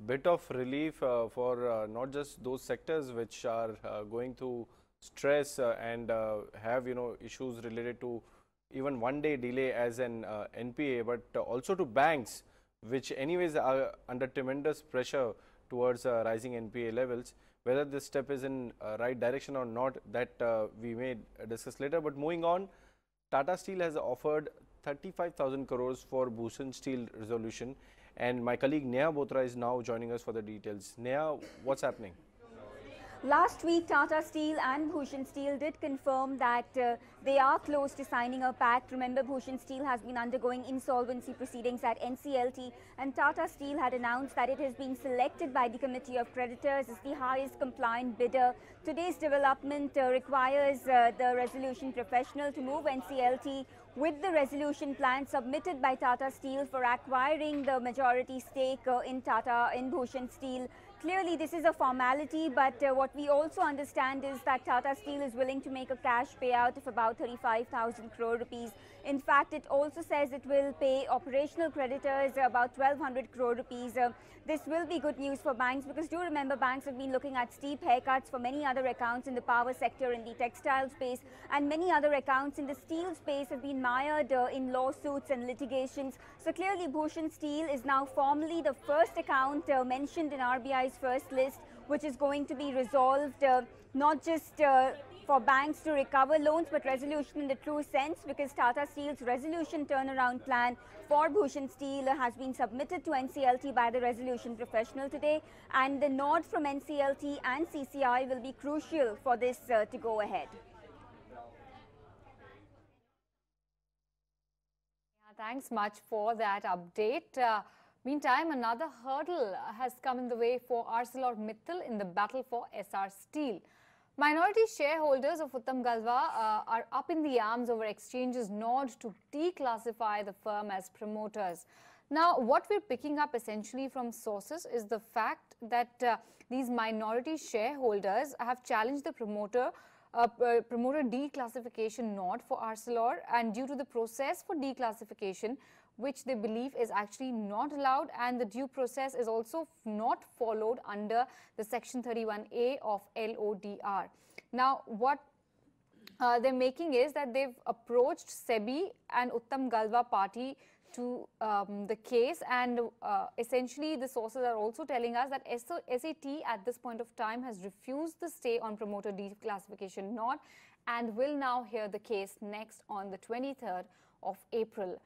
bit of relief for not just those sectors which are going through stress and have issues related to even 1 day delay as an NPA, but also to banks which anyways are under tremendous pressure towards rising NPA levels. Whether this step is in right direction or not, that we may discuss later. But moving on, Tata Steel has offered 35,000 crores for Bhushan Steel resolution, and my colleague Neha Botra is now joining us for the details. Neha, what's happening? Last week, Tata Steel and Bhushan Steel did confirm that they are close to signing a pact. Remember, Bhushan Steel has been undergoing insolvency proceedings at NCLT, and Tata Steel had announced that it has been selected by the Committee of Creditors as the highest compliant bidder. Today's development requires the resolution professional to move NCLT with the resolution plan submitted by Tata Steel for acquiring the majority stake in Bhushan Steel. Clearly, this is a formality, but what we also understand is that Tata Steel is willing to make a cash payout of about 35,000 crore rupees. In fact, it also says it will pay operational creditors about 1,200 crore rupees. This will be good news for banks, because do remember, banks have been looking at steep haircuts for many other accounts in the power sector, in the textile space, and many other accounts in the steel space have been mired in lawsuits and litigations. So clearly, Bhushan Steel is now formally the first account mentioned in RBI's first list, which is going to be resolved, not just for banks to recover loans, but resolution in the true sense, because Tata Steel's resolution turnaround plan for Bhushan Steel has been submitted to NCLT by the resolution professional today, and the nod from NCLT and CCI will be crucial for this to go ahead. Thanks much for that update. Meantime, another hurdle has come in the way for ArcelorMittal in the battle for Essar Steel. Minority shareholders of Uttam Galva are up in the arms over exchange's nod to declassify the firm as promoters. Now, what we're picking up essentially from sources is the fact that these minority shareholders have challenged the promoter declassification nod for Arcelor, and due to the process for declassification, which they believe is actually not allowed, and the due process is also not followed under the Section 31A of LODR. Now, what they're making is that they've approached SEBI and Uttam Galva party to the case, and essentially the sources are also telling us that SAT at this point of time has refused the stay on promoter declassification nod and will now hear the case next on the 23rd of April.